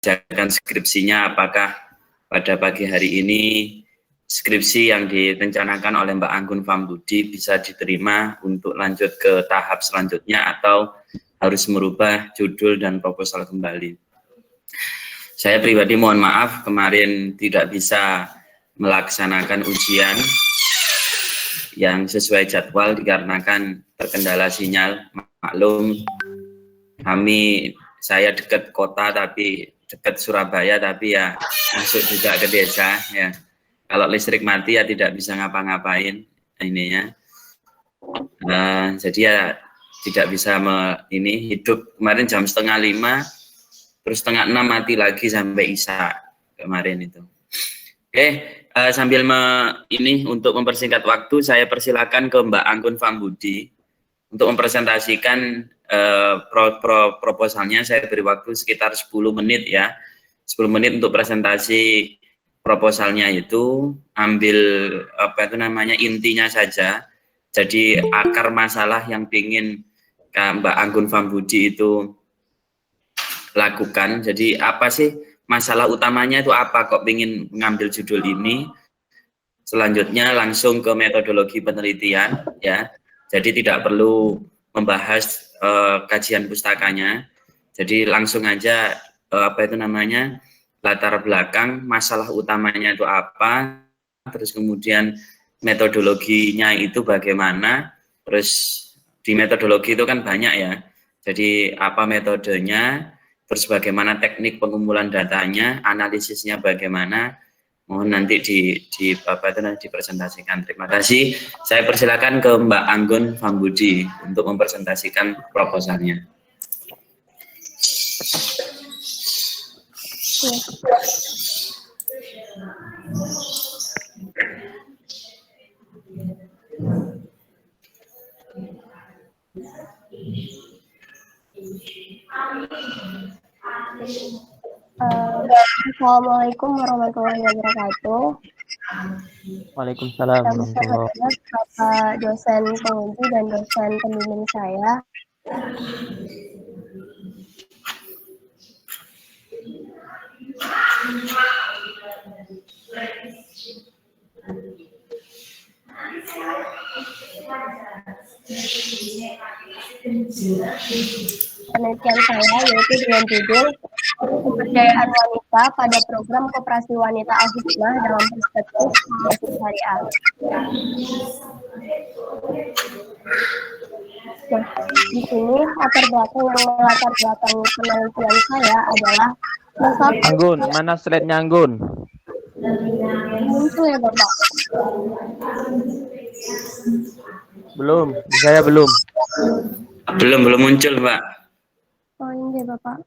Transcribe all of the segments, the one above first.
mengerjakan skripsinya, apakah pada pagi hari ini skripsi yang direncanakan oleh Mbak Anggun Fambudi bisa diterima untuk lanjut ke tahap selanjutnya atau harus merubah judul dan proposal kembali. Saya pribadi mohon maaf kemarin tidak bisa melaksanakan ujian yang sesuai jadwal dikarenakan terkendala sinyal. Maklum, saya dekat kota tapi dekat Surabaya tapi ya masuk juga ke desa ya. Kalau listrik mati ya tidak bisa ngapa-ngapain ininya. Jadi ya tidak bisa hidup. Kemarin jam 4:30 terus 5:30 mati lagi sampai Isya kemarin itu. Oke, sambil untuk mempersingkat waktu, saya persilakan ke Mbak Anggun Fambudi untuk mempresentasikan proposalnya. Saya beri waktu sekitar 10 menit ya. 10 menit untuk presentasi proposalnya itu, ambil intinya saja. Jadi akar masalah yang ingin Mbak Anggun Fambudi itu lakukan. Jadi apa sih masalah utamanya itu apa kok ingin mengambil judul ini? Selanjutnya langsung ke metodologi penelitian ya. Jadi tidak perlu membahas kajian pustakanya. Jadi langsung aja latar belakang masalah utamanya itu apa, terus kemudian metodologinya itu bagaimana. Terus di metodologi itu kan banyak ya. Jadi apa metodenya, terus bagaimana teknik pengumpulan datanya, analisisnya bagaimana. Mohon nanti dipresentasikan. Terima kasih. Saya persilakan ke Mbak Anggun Fambudi untuk mempresentasikan proposalnya. Assalamualaikum warahmatullahi wabarakatuh. Waalaikumsalam warahmatullahi wabarakatuh. Bapak dosen penguji dan dosen pembimbing saya. Penelitian saya yaitu dengan judul Pemberdayaan Wanita pada Program Koperasi Wanita Al-Hikmah dalam Perspektif Mahasiswa Syariah. Nah, di sini latar belakang penelitian saya adalah Anggun, mana slide-nya Anggun? Muncul ya Bapak? Belum, saya belum. Belum muncul Pak. Oh ini Bapak.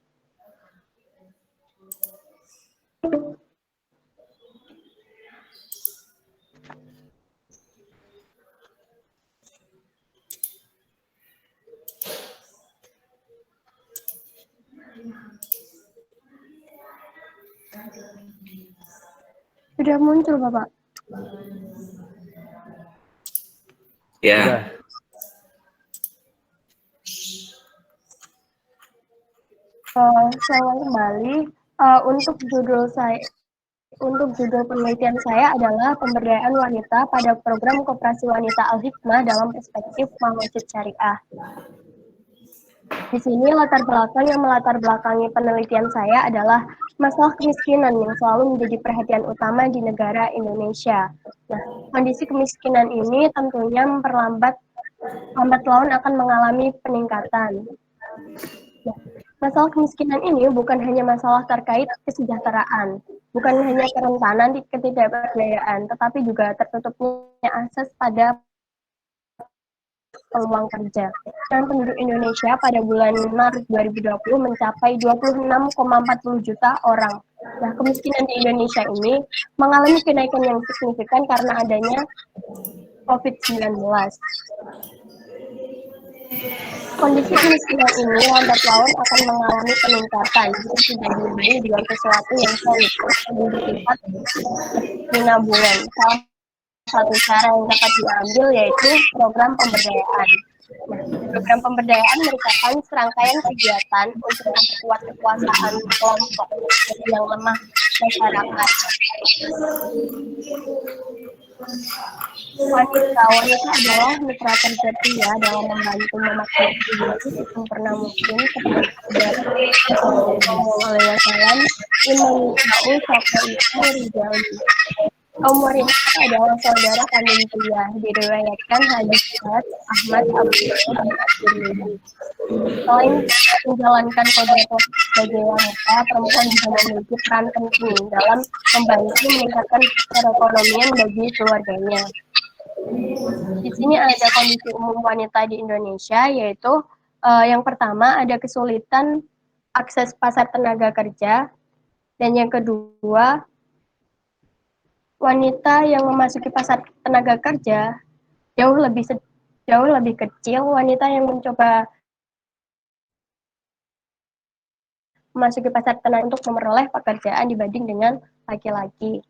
Sudah muncul Bapak. Ya. Saya kembali untuk judul penelitian saya adalah pemberdayaan wanita pada program Koperasi Wanita Al-Hikmah dalam perspektif Mahasiswa Syariah. Di sini latar belakangi penelitian saya adalah masalah kemiskinan yang selalu menjadi perhatian utama di negara Indonesia. Nah, kondisi kemiskinan ini tentunya lambat laun akan mengalami peningkatan. Nah, masalah kemiskinan ini bukan hanya masalah terkait kesejahteraan, bukan hanya kerentanan ketidakberdayaan, tetapi juga tertutupnya akses pada peluang kerja. Dan penduduk Indonesia pada bulan Maret 2020 mencapai 26,40 juta orang. Nah, kemiskinan di Indonesia ini mengalami kenaikan yang signifikan karena adanya COVID-19. Kondisi kemiskinan ini lambat laun akan mengalami peningkatan jika tidak diimbangi dengan sesuatu yang solid dan bersifat penabungan. Salah satu cara yang dapat diambil yaitu program pemberdayaan. Nah, program pemberdayaan merupakan serangkaian kegiatan untuk memperkuat kekuasaan kelompok yang lemah masyarakat. Wanita adalah mitra kerja pria dalam membantu memaknai diri sesempurna mungkin seperti sabda oleh Wasallam, Inna nisa'u syaqaiqu rijali. Kaum wanita adalah saudara kandung pria, diriwayatkan hadis riwayat Ahmad, Abu Daud, dan At-Tirmidzi. Selain menjalankan kodrat sebagai wanita, perempuan juga memiliki peran penting dalam membantu meningkatkan perekonomian bagi keluarganya. Di sini ada kondisi umum wanita di Indonesia, yaitu yang pertama ada kesulitan akses pasar tenaga kerja, dan yang kedua wanita yang memasuki pasar tenaga kerja jauh lebih kecil wanita yang mencoba memasuki pasar tenaga untuk memperoleh pekerjaan dibanding dengan laki-laki.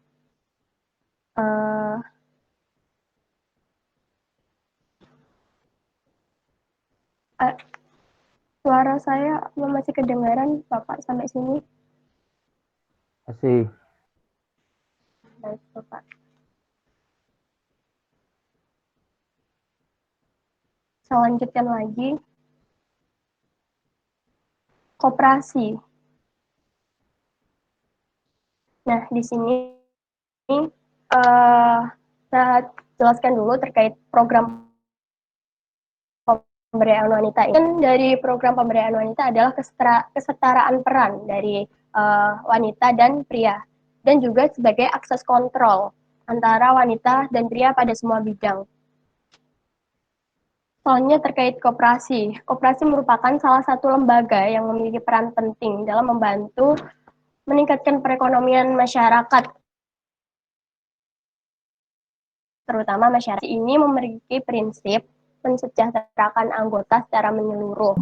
Suara saya masih kedengaran, Bapak, sampai sini? Masih. Baik, Bapak. Saya lanjutkan lagi. Koperasi. Nah, di sini saya jelaskan dulu terkait program pemberdayaan wanita. Dan dari program pemberdayaan wanita adalah kesetaraan peran dari wanita dan pria, dan juga sebagai akses kontrol antara wanita dan pria pada semua bidang. Soalnya terkait koperasi. Koperasi merupakan salah satu lembaga yang memiliki peran penting dalam membantu meningkatkan perekonomian masyarakat. Terutama masyarakat ini memiliki prinsip mensejahterakan anggota secara menyeluruh.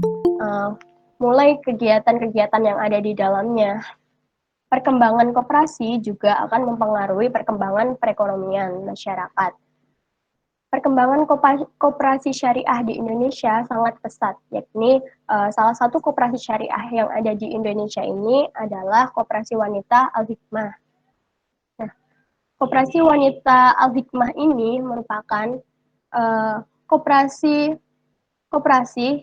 Mulai kegiatan-kegiatan yang ada di dalamnya. Perkembangan koperasi juga akan mempengaruhi perkembangan perekonomian masyarakat. Perkembangan koperasi syariah di Indonesia sangat pesat, yakni salah satu koperasi syariah yang ada di Indonesia ini adalah Koperasi Wanita Al-Hikmah. Nah, Koperasi Wanita Al-Hikmah ini merupakan koperasi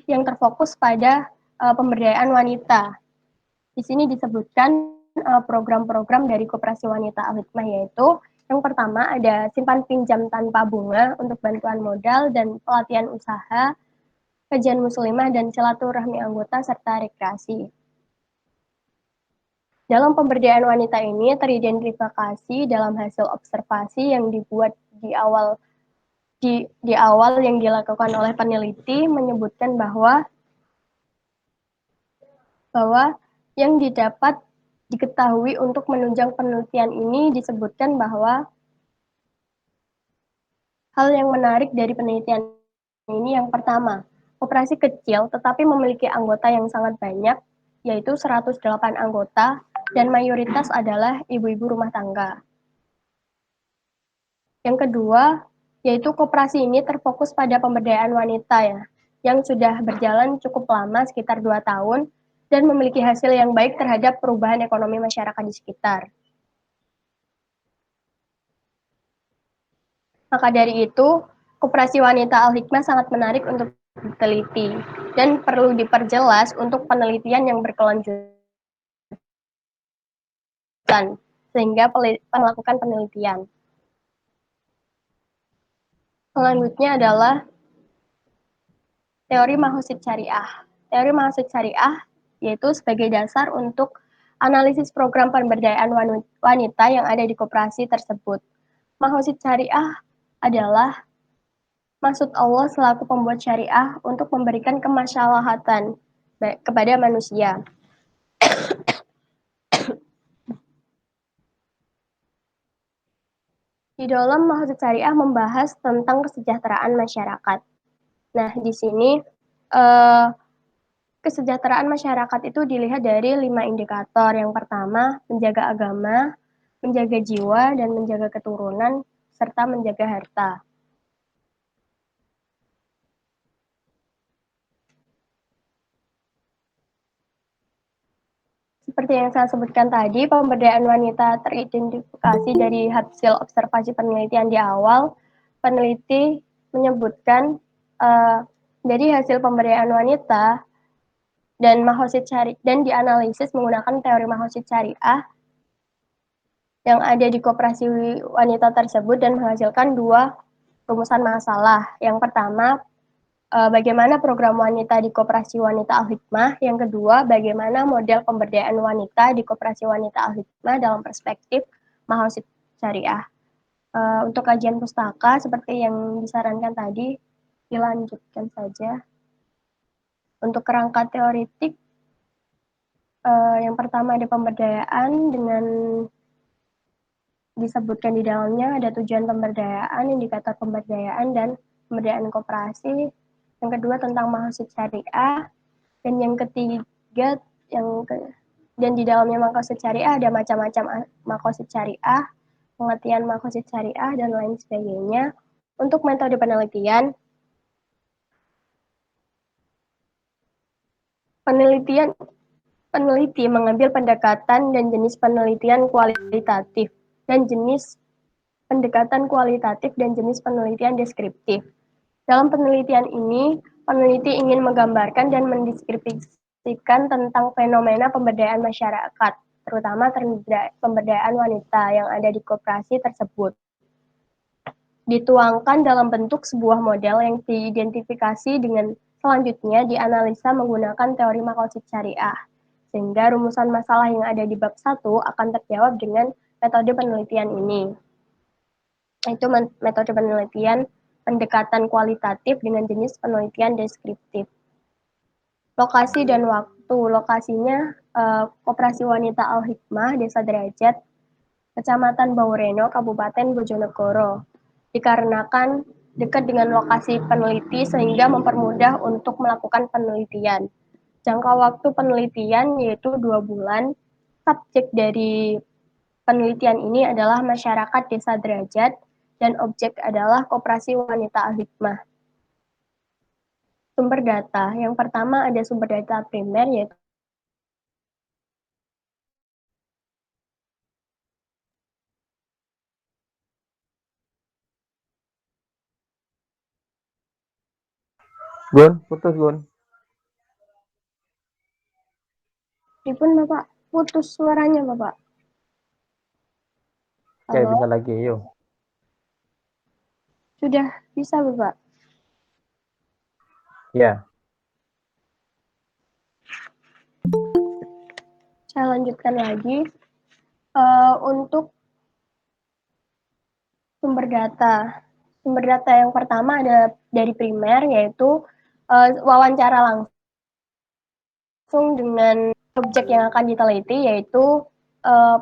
yang terfokus pada pemberdayaan wanita. Di sini disebutkan program-program dari Koperasi Wanita Al-Hikmah, yaitu yang pertama ada simpan pinjam tanpa bunga untuk bantuan modal dan pelatihan usaha, kajian muslimah dan silaturahmi anggota serta rekreasi. Dalam pemberdayaan wanita ini teridentifikasi dalam hasil observasi yang dibuat di awal yang dilakukan oleh peneliti menyebutkan bahwa yang didapat diketahui untuk menunjang penelitian ini disebutkan bahwa hal yang menarik dari penelitian ini yang pertama, koperasi kecil tetapi memiliki anggota yang sangat banyak, yaitu 108 anggota, dan mayoritas adalah ibu-ibu rumah tangga. Yang kedua, yaitu koperasi ini terfokus pada pemberdayaan wanita ya, yang sudah berjalan cukup lama, sekitar 2 tahun, dan memiliki hasil yang baik terhadap perubahan ekonomi masyarakat di sekitar. Maka dari itu, Koperasi Wanita Al-Hikmah sangat menarik untuk diteliti dan perlu diperjelas untuk penelitian yang berkelanjutan sehingga melakukan penelitian. Selanjutnya adalah teori Mahosid Syariah. Teori Mahosid Syariah yaitu sebagai dasar untuk analisis program pemberdayaan wanita yang ada di koperasi tersebut. Mahosid Syariah adalah maksud Allah selaku pembuat syariah untuk memberikan kemaslahatan kepada manusia. Di dalam Mahosid Syariah membahas tentang kesejahteraan masyarakat. Nah, di sini kesejahteraan masyarakat itu dilihat dari 5 indikator. Yang pertama, menjaga agama, menjaga jiwa, dan menjaga keturunan, serta menjaga harta. Seperti yang saya sebutkan tadi, pemberdayaan wanita teridentifikasi dari hasil observasi penelitian di awal. Peneliti menyebutkan dari hasil pemberdayaan wanita dan Mahosit Syariah dan dianalisis menggunakan teori Mahosit Syariah yang ada di koperasi wanita tersebut dan menghasilkan dua rumusan masalah. Yang pertama, bagaimana program wanita di Koperasi Wanita Al-Hikmah. Yang kedua, bagaimana model pemberdayaan wanita di Koperasi Wanita Al-Hikmah dalam perspektif Mahosit Syariah. Untuk kajian pustaka, seperti yang disarankan tadi, dilanjutkan saja. Untuk kerangka teoritik, yang pertama ada pemberdayaan dengan disebutkan di dalamnya ada tujuan pemberdayaan, indikator pemberdayaan, dan pemberdayaan koperasi. Yang kedua tentang makosid syariah, dan yang ketiga dan di dalamnya makosid syariah ada macam-macam makosid syariah, pengertian makosid syariah, dan lain sebagainya. Untuk metode penelitian, peneliti mengambil pendekatan dan jenis penelitian kualitatif dan jenis pendekatan kualitatif dan jenis penelitian deskriptif. Dalam penelitian ini, peneliti ingin menggambarkan dan mendeskripsikan tentang fenomena pemberdayaan masyarakat, terutama pemberdayaan wanita yang ada di koperasi tersebut. Dituangkan dalam bentuk sebuah model yang diidentifikasi dengan selanjutnya dianalisa menggunakan teori makosid syariah, sehingga rumusan masalah yang ada di bab 1 akan terjawab dengan metode penelitian ini. Itu metode penelitian pendekatan kualitatif dengan jenis penelitian deskriptif. Lokasi dan waktu. Lokasinya Koperasi Wanita Al-Hikmah, Desa Derajat, Kecamatan Baureno, Kabupaten Bojonegoro. Dikarenakan dekat dengan lokasi peneliti sehingga mempermudah untuk melakukan penelitian. Jangka waktu penelitian yaitu 2 bulan. Subjek dari penelitian ini adalah masyarakat Desa Derajat dan objek adalah Koperasi Wanita Al-Hikmah. Sumber data. Yang pertama ada sumber data primer yaitu Gun, putus Gun. Pripun Bapak, putus suaranya Bapak. Oke, Halo? bisa lagi, yuk. Sudah bisa Bapak? Ya. Saya lanjutkan lagi. Untuk sumber data. Sumber data yang pertama ada dari primer, yaitu wawancara langsung dengan objek yang akan diteliti, yaitu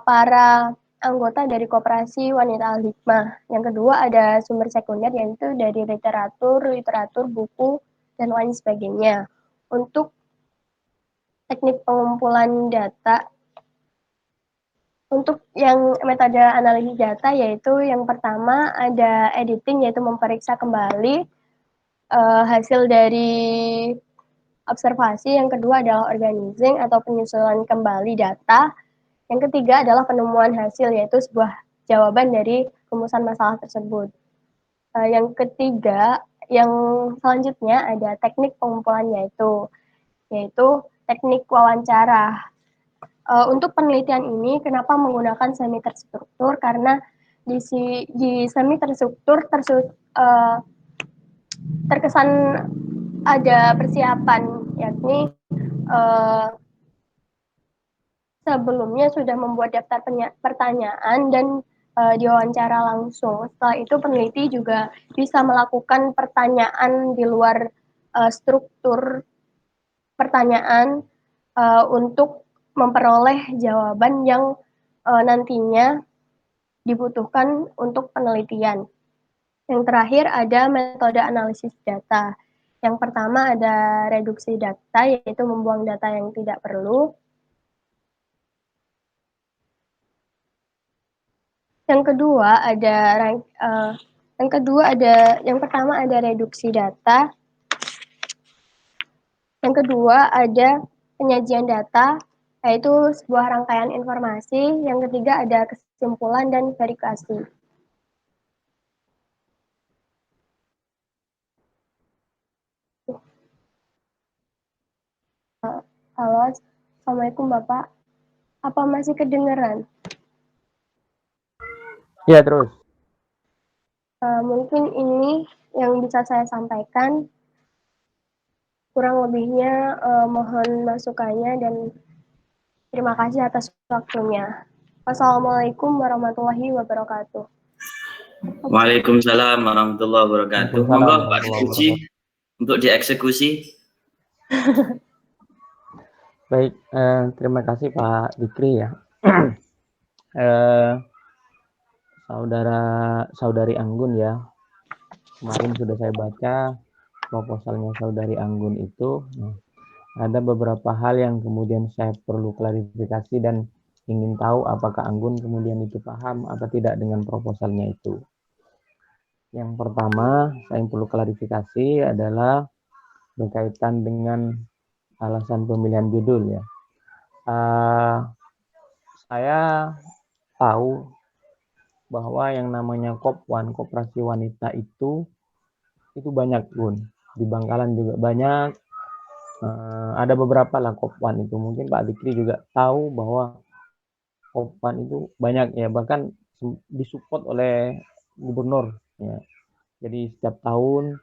para anggota dari Koperasi Wanita Al-Hikmah. Yang kedua ada sumber sekunder, yaitu dari literatur, buku, dan lain sebagainya. Untuk teknik pengumpulan data, untuk yang metode analisis data yaitu yang pertama ada editing, yaitu memeriksa kembali hasil dari observasi. Yang kedua adalah organizing atau penyusunan kembali data. Yang ketiga adalah penemuan hasil, yaitu sebuah jawaban dari rumusan masalah tersebut. Yang ketiga, yang selanjutnya ada teknik pengumpulan yaitu teknik wawancara. Untuk penelitian ini, kenapa menggunakan semi terstruktur? Karena di semi terstruktur terkesan ada persiapan, yakni sebelumnya sudah membuat daftar pertanyaan dan diwawancara langsung. Setelah itu peneliti juga bisa melakukan pertanyaan di luar struktur pertanyaan untuk memperoleh jawaban yang nantinya dibutuhkan untuk penelitian. Yang terakhir ada metode analisis data. Yang pertama ada reduksi data, yaitu membuang data yang tidak perlu. Yang pertama ada reduksi data. Yang kedua ada penyajian data, yaitu sebuah rangkaian informasi. Yang ketiga ada kesimpulan dan verifikasi. Halo, Assalamualaikum Bapak. Apa masih kedengeran? Ya, terus. Mungkin ini yang bisa saya sampaikan. Kurang lebihnya mohon masukannya dan terima kasih atas waktunya. Wassalamualaikum warahmatullahi wabarakatuh. Waalaikumsalam warahmatullahi wabarakatuh. Waalaikumsalam Monggo Pak warahmatullahi Diskusi wabarakatuh. untuk dieksekusi. Baik, terima kasih Pak Dikri ya. Eh, saudari Anggun ya. Kemarin sudah saya baca proposalnya saudari Anggun itu. Nah, ada beberapa hal yang kemudian saya perlu klarifikasi dan ingin tahu apakah Anggun kemudian itu paham atau tidak dengan proposalnya itu. Yang pertama, saya yang perlu klarifikasi adalah berkaitan dengan alasan pemilihan judul ya. Saya tahu bahwa yang namanya Kopwan, Koperasi Wanita itu banyak Gun. Di Bangkalan juga banyak. Ada beberapa lah Kopwan itu. Mungkin Pak Dikri juga tahu bahwa Kopwan itu banyak ya, bahkan disupport oleh gubernur ya. Jadi setiap tahun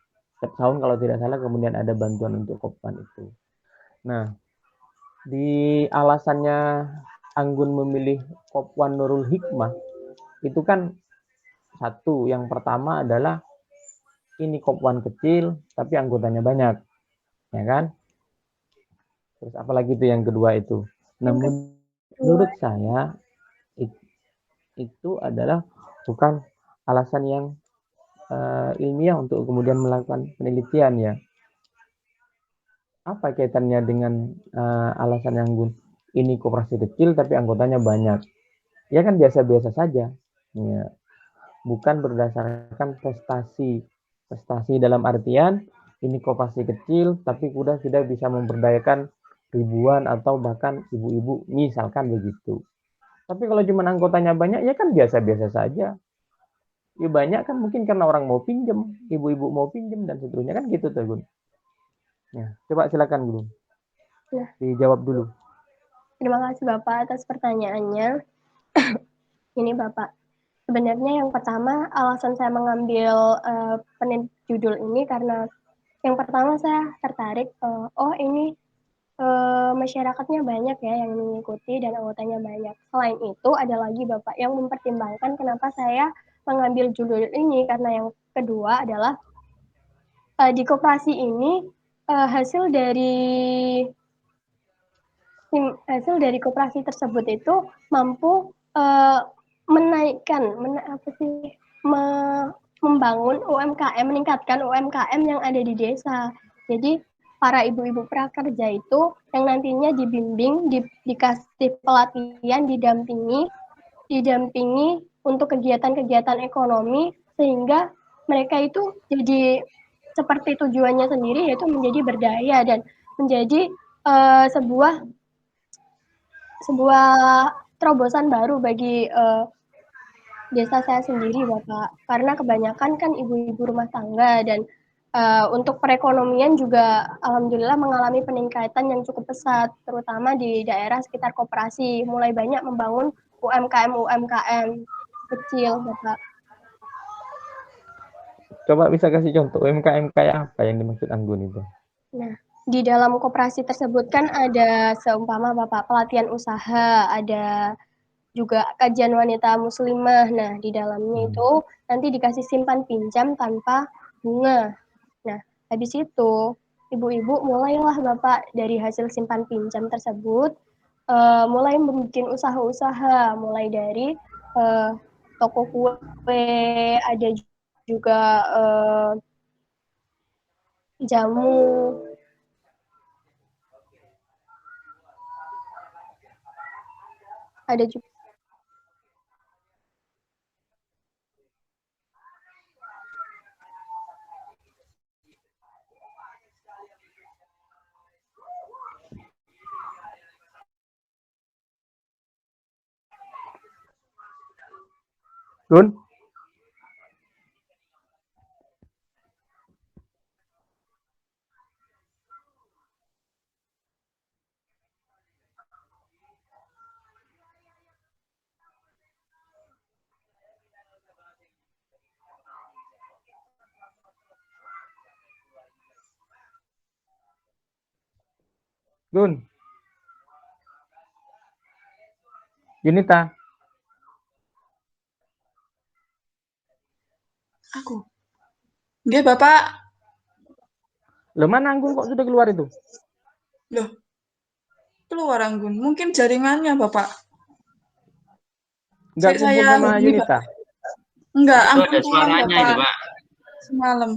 kalau tidak salah kemudian ada bantuan untuk Kopwan itu. Nah, di alasannya Anggun memilih Kopwan Nurul Hikmah itu kan satu, yang pertama adalah ini Kopwan kecil tapi anggotanya banyak, ya kan? Terus apalagi itu yang kedua itu. Namun menurut saya itu adalah bukan alasan yang ilmiah untuk kemudian melakukan penelitian ya. Apa kaitannya dengan alasan yang ini koperasi kecil tapi anggotanya banyak? Ya kan biasa-biasa saja. Ya. Bukan berdasarkan prestasi. Prestasi dalam artian ini koperasi kecil tapi sudah bisa memberdayakan ribuan atau bahkan ibu-ibu misalkan begitu. Tapi kalau cuma anggotanya banyak ya kan biasa-biasa saja. Ya banyak kan mungkin karena orang mau pinjem, ibu-ibu mau pinjem dan seterusnya kan gitu tuh Gun. Ya, coba silakan Gun. Ya. Dijawab dulu. Terima kasih Bapak atas pertanyaannya. Ini Bapak, sebenarnya yang pertama alasan saya mengambil judul ini karena yang pertama saya tertarik, ini masyarakatnya banyak ya yang mengikuti dan anggotanya banyak. Selain itu ada lagi Bapak yang mempertimbangkan kenapa saya mengambil judul ini karena yang kedua adalah di koperasi ini hasil dari koperasi tersebut itu mampu membangun UMKM, meningkatkan UMKM yang ada di desa. Jadi para ibu-ibu prakerja itu yang nantinya dibimbing, dikasih pelatihan, didampingi untuk kegiatan-kegiatan ekonomi sehingga mereka itu jadi seperti tujuannya sendiri yaitu menjadi berdaya dan menjadi sebuah terobosan baru bagi desa saya sendiri Bapak, karena kebanyakan kan ibu-ibu rumah tangga dan untuk perekonomian juga alhamdulillah mengalami peningkatan yang cukup pesat, terutama di daerah sekitar koperasi, mulai banyak membangun UMKM kecil Bapak. Coba bisa kasih contoh UMKM kayak apa yang dimaksud Anggun itu? Nah, di dalam koperasi tersebut kan ada seumpama Bapak pelatihan usaha, ada juga kajian wanita muslimah. Nah, di dalamnya itu nanti dikasih simpan pinjam tanpa bunga. Nah, habis itu ibu-ibu mulailah Bapak dari hasil simpan pinjam tersebut mulai membuat usaha-usaha, mulai dari toko kue, ada juga jamu, ada juga Gun? Gun? Yunita? Aku. Nggih, Bapak. Loh, mana Anggun kok sudah keluar itu? Loh, keluar Anggun. Mungkin jaringannya, Bapak. Nggak kumpul Saya sama hubungi, Pak. Yunita? Enggak, Itu Anggun ada pulang, suaranya Bapak. itu, Pak. Semalam.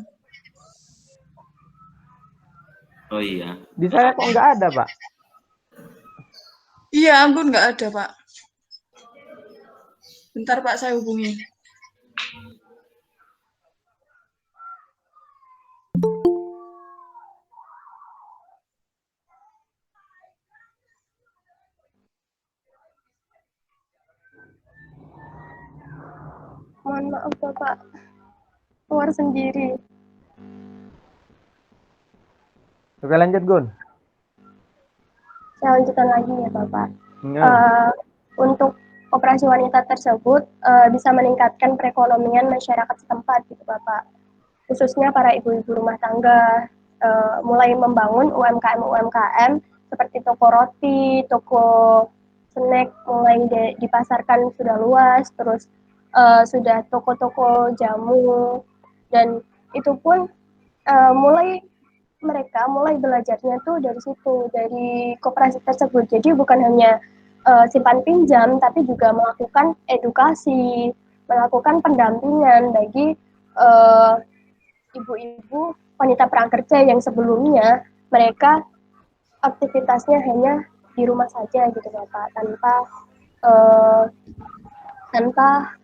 Oh iya. Di saya kok nggak ada, Pak. Iya, Anggun nggak ada, Pak. Bentar, Pak, saya hubungi. Mohon maaf Bapak, keluar sendiri. Oke, lanjut, Gun. Saya lanjutkan lagi ya Bapak. Ya. Untuk koperasi wanita tersebut bisa meningkatkan perekonomian masyarakat setempat gitu Bapak. Khususnya para ibu-ibu rumah tangga, mulai membangun UMKM seperti toko roti, toko snack mulai dipasarkan sudah luas, terus sudah toko-toko jamu, dan itu pun mereka mulai belajarnya tuh dari situ, dari koperasi tersebut. Jadi bukan hanya simpan pinjam, tapi juga melakukan edukasi, melakukan pendampingan bagi ibu-ibu wanita prakerja yang sebelumnya mereka aktivitasnya hanya di rumah saja gitu Bapak, tanpa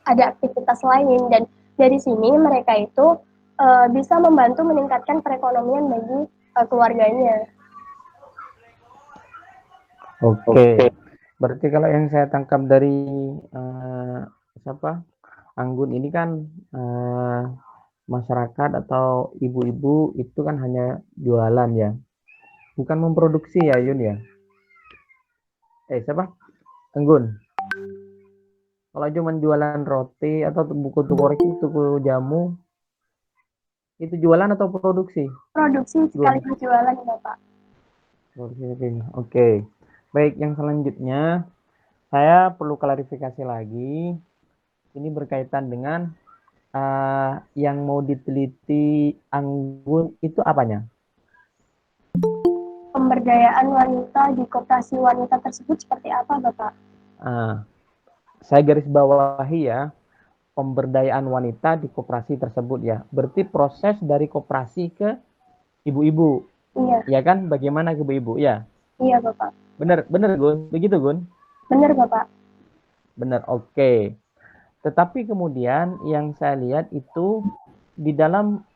ada aktivitas lain, dan dari sini mereka itu bisa membantu meningkatkan perekonomian bagi keluarganya. Oke. Berarti kalau yang saya tangkap dari Anggun ini kan masyarakat atau ibu-ibu itu kan hanya jualan ya, bukan memproduksi ya Yun ya. Anggun. Kalau cuma jualan roti atau buku toko jamu, itu jualan atau produksi? Produksi sekaligus jualan Bapak. Produksi. Oke. Baik, yang selanjutnya saya perlu klarifikasi lagi. Ini berkaitan dengan yang mau diteliti Anggun itu apanya? Pemberdayaan wanita di koperasi wanita tersebut seperti apa Bapak? Saya garis bawahi ya, pemberdayaan wanita di koperasi tersebut ya. Berarti proses dari koperasi ke ibu-ibu. Iya. Ya kan? Bagaimana ke ibu-ibu ya? Iya Bapak. Benar Gun? Begitu Gun? Benar Bapak. Benar, oke. Tetapi kemudian yang saya lihat itu di dalam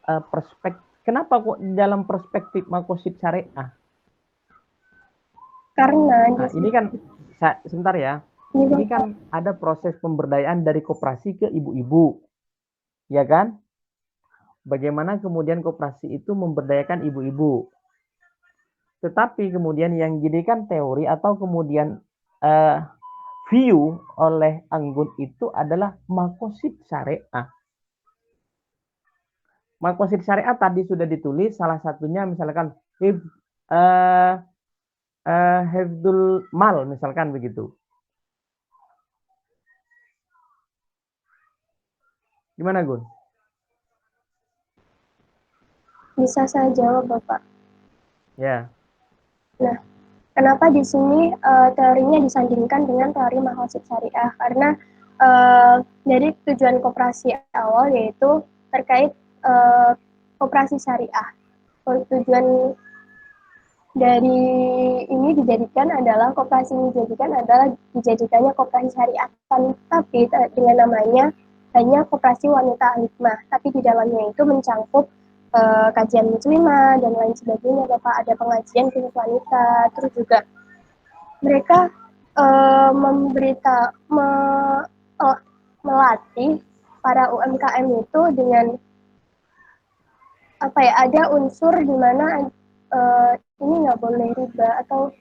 kenapa kok di dalam perspektif makosid syariah? Karena ini kan sebentar ya. Ini kan ada proses pemberdayaan dari koperasi ke ibu-ibu. Ya kan? Bagaimana kemudian koperasi itu memberdayakan ibu-ibu. Tetapi kemudian yang jadikan teori atau kemudian view oleh Anggun itu adalah makosid syariah. Makosid syariah tadi sudah ditulis, salah satunya misalkan hifdzul mal, misalkan begitu. Gimana Gun? Bisa saya jawab Bapak? Ya. Nah, kenapa di sini teorinya disandingkan dengan teori makosid syariah? Karena dari tujuan koperasi awal yaitu terkait koperasi syariah. Tujuan dari ini dijadikannya koperasi syariah, tapi dengan namanya hanya koperasi wanita hikmah, tapi di dalamnya itu mencangkup kajian muslimah dan lain sebagainya Bapak, ada pengajian khusus wanita, terus juga melatih para UMKM itu dengan apa ya, ada unsur di mana ini nggak boleh riba atau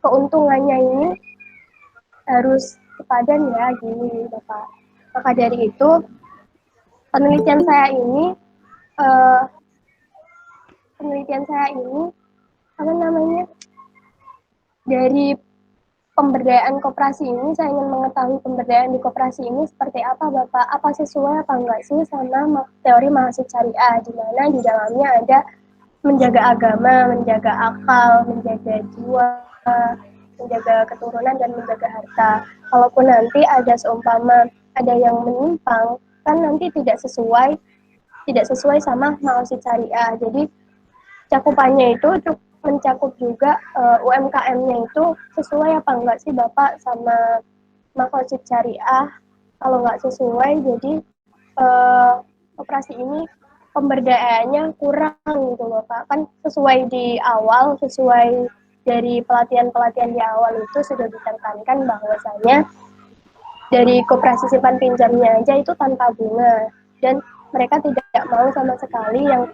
keuntungannya ini harus sepadan ya gini Bapak. Maka dari itu penelitian saya ini eh, apa namanya, dari pemberdayaan koperasi ini, saya ingin mengetahui pemberdayaan di koperasi ini seperti apa Bapak, apa sesuai apa enggak sih sama teori mahasiswa syariah, di mana di dalamnya ada menjaga agama, menjaga akal, menjaga jiwa, menjaga keturunan, dan menjaga harta. Kalaupun nanti ada seumpama ada yang menyimpang, kan nanti tidak sesuai sama mahasiswa syariah. Jadi cakupannya itu mencakup juga UMKM-nya itu sesuai apa enggak sih Bapak sama makosid syariah. Kalau nggak sesuai, jadi operasi ini pemberdayaannya kurang gitu Bapak. Kan sesuai di awal, sesuai dari pelatihan-pelatihan di awal itu sudah ditekankan bahwasanya dari koperasi simpan pinjamnya aja itu tanpa bunga, dan mereka tidak mau sama sekali yang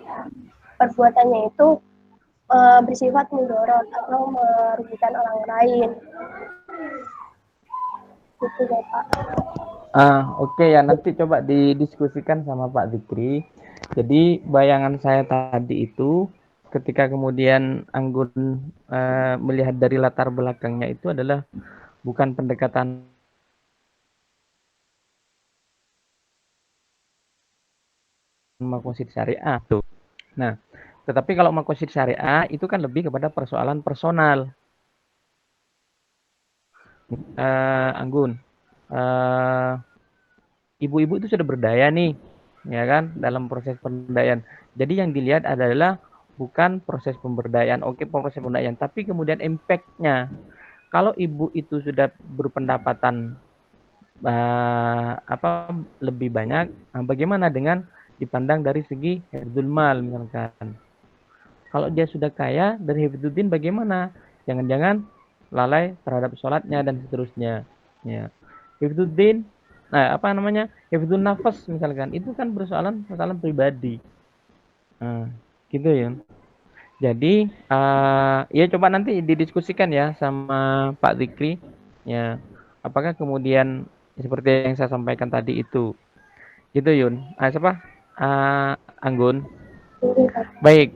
perbuatannya itu bersifat mudorot atau merugikan orang lain. Gitu Bapak. Oke ya, nanti coba didiskusikan sama Pak Zikri. Jadi bayangan saya tadi itu ketika kemudian Anggun melihat dari latar belakangnya itu adalah bukan pendekatan makosid syariah tuh. Nah, tetapi kalau makosid syariah itu kan lebih kepada persoalan personal. Anggun, ibu-ibu itu sudah berdaya nih, ya kan, dalam proses pemberdayaan. Jadi yang dilihat adalah bukan proses pemberdayaan, oke, proses pemberdayaan, tapi kemudian impact-nya. Kalau ibu itu sudah berpendapatan lebih banyak, bagaimana dengan dipandang dari segi hifdzul mal misalkan. Kalau dia sudah kaya dari hifdzuddin, bagaimana? Jangan-jangan lalai terhadap sholatnya dan seterusnya. Ya. Hifdzuddin, hifdzun nafas misalkan, itu kan persoalan pribadi. Gitu ya. Jadi ya coba nanti didiskusikan ya sama Pak Zikri. Ya, apakah kemudian seperti yang saya sampaikan tadi itu, gitu Yun. Anggun. Baik.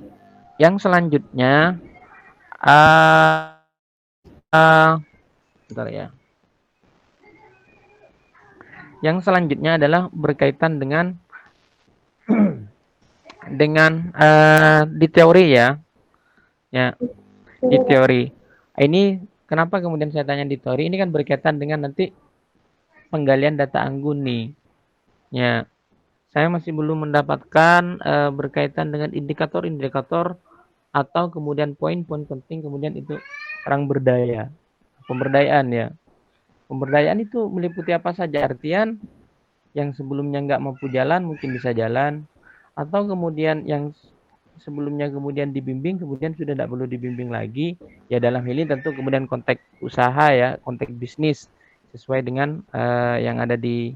Yang selanjutnya, bentar ya. Yang selanjutnya adalah berkaitan dengan di teori ya. Ya, di teori. Ini kenapa kemudian saya tanya di teori? Ini kan berkaitan dengan nanti penggalian data Anggun nih. Ya, saya masih belum mendapatkan berkaitan dengan indikator-indikator atau kemudian poin-poin penting kemudian itu orang berdaya. Pemberdayaan ya. Pemberdayaan itu meliputi apa saja? Artian yang sebelumnya nggak mampu jalan mungkin bisa jalan, atau kemudian yang sebelumnya kemudian dibimbing kemudian sudah tidak perlu dibimbing lagi. Ya dalam hal ini tentu kemudian konteks usaha ya, konteks bisnis sesuai dengan yang ada di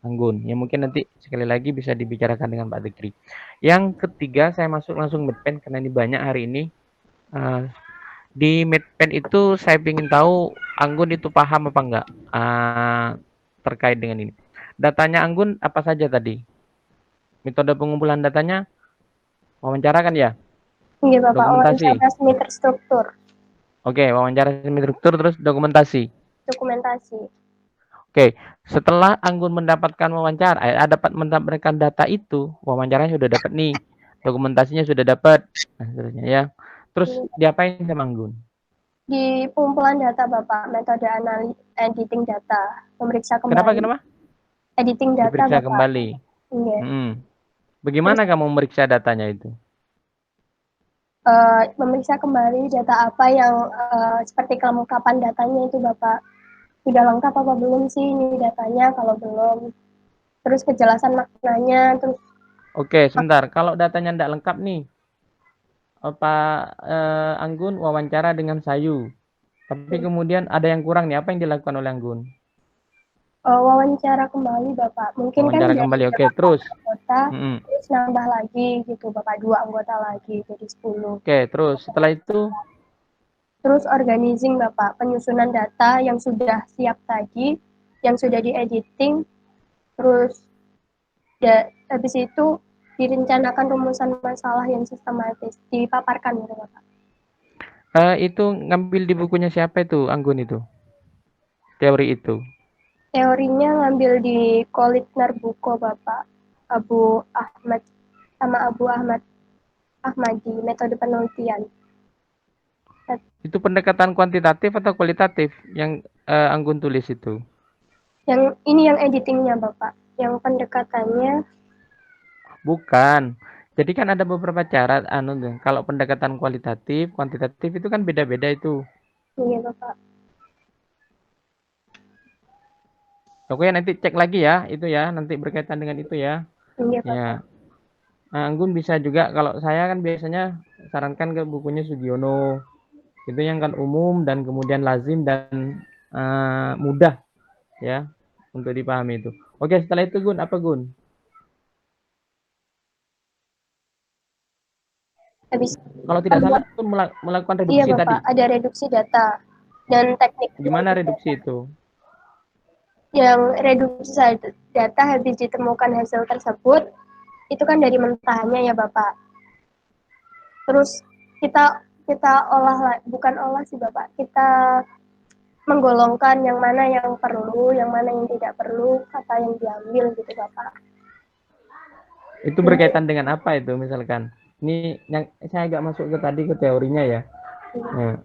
Anggun. Ya mungkin nanti sekali lagi bisa dibicarakan dengan Pak Zikri. Yang ketiga saya masuk langsung medpen karena ini banyak hari ini. Di medpen itu saya ingin tahu Anggun itu paham apa enggak terkait dengan ini. Datanya Anggun apa saja tadi? Metode pengumpulan datanya wawancara kan ya? Iya Bapak, Dokumentasi. wawancara semi terstruktur. Oke, wawancara semi terstruktur terus dokumentasi. Dokumentasi. Oke, setelah Anggun mendapatkan wawancara, dapat mendapatkan data itu, wawancaranya sudah dapat nih, dokumentasinya sudah dapat, nah, seterusnya ya. Terus diapain sama Anggun? Di pengumpulan data Bapak, metode editing data, memeriksa kembali. Kenapa? Editing data Diperiksa Bapak. kembali. Iya. Bagaimana kamu memeriksa datanya itu? Memeriksa kembali data apa yang seperti kelengkapan datanya itu Bapak. Sudah lengkap apa belum sih ini datanya, kalau belum. Terus kejelasan maknanya, terus. Oke, sebentar. Kalau datanya tidak lengkap nih, Anggun wawancara dengan Sayu. Tapi kemudian ada yang kurang nih, apa yang dilakukan oleh Anggun? Wawancara kembali Bapak. Mungkin kan Wawancara dari kembali, oke. berapa Terus, anggota, Mm-mm. terus nambah lagi gitu Bapak, 2 anggota lagi jadi 10. Oke, terus setelah itu, Terus organizing Bapak, penyusunan data yang sudah siap tadi, yang sudah di-editing, terus habis itu direncanakan rumusan masalah yang sistematis, dipaparkan gitu Bapak. itu ngambil di bukunya siapa itu, Anggun itu? Teori itu. Teorinya ngambil di Kolitner Buko Bapak, Abu Ahmad sama Abu Ahmadi, metode penelitian. Itu pendekatan kuantitatif atau kualitatif yang Anggun tulis itu? Yang ini yang editingnya Bapak, yang pendekatannya. Bukan. Jadi kan ada beberapa cara kalau pendekatan kualitatif, kuantitatif itu kan beda-beda itu. Iya Bapak. Oke, nanti cek lagi ya, itu ya, nanti berkaitan dengan itu ya. Iya Bapak. Ya. Nah, Anggun bisa juga, kalau saya kan biasanya sarankan ke bukunya Sugiono. Itu yang kan umum dan kemudian lazim dan mudah ya untuk dipahami itu. Oke, setelah itu Gun, apa Gun? Habis Kalau tidak salah Gun melakukan iya reduksi tadi. Bapak, ada reduksi data dan teknik Gimana reduksi itu? yang reduksi data habis ditemukan hasil tersebut itu kan dari mentahannya ya Bapak. Terus kita olah, bukan olah sih Bapak, kita menggolongkan yang mana yang perlu, yang mana yang tidak perlu, kata yang diambil gitu Bapak. Itu berkaitan dengan apa itu misalkan? Ini yang saya agak masuk ke tadi ke teorinya ya. Nah,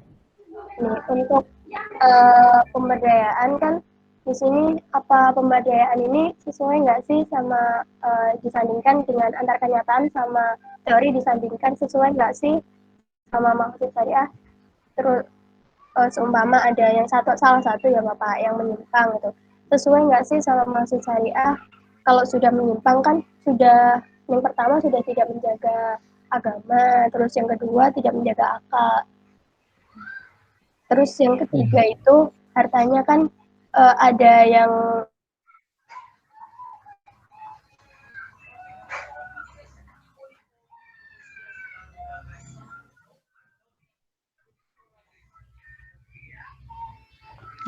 Nih, untuk pemberdayaan kan di sini apa pemberdayaan ini sesuai nggak sih sama disandingkan dengan antar kenyataan sama teori, disandingkan sesuai nggak sih sama maksud syariah. Terus seumpama ada yang salah satu ya Bapak yang menyimpang gitu, sesuai nggak sih sama maksud syariah. Kalau sudah menyimpang kan sudah, yang pertama sudah tidak menjaga agama, terus yang kedua tidak menjaga akal, terus yang ketiga itu hartanya kan ada yang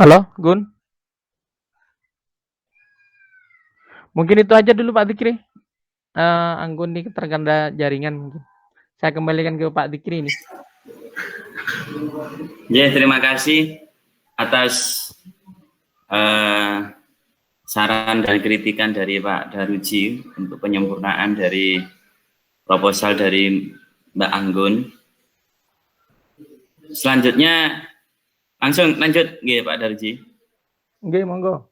halo Gun. Mungkin itu aja dulu Pak Dikri. Anggun ini terganda jaringan mungkin. Saya kembalikan ke Pak Dikri ini. Ya, terima kasih atas saran dan kritikan dari Pak Daruji untuk penyempurnaan dari proposal dari Mbak Anggun. Selanjutnya langsung lanjut, Pak Daruji. Oke, monggo.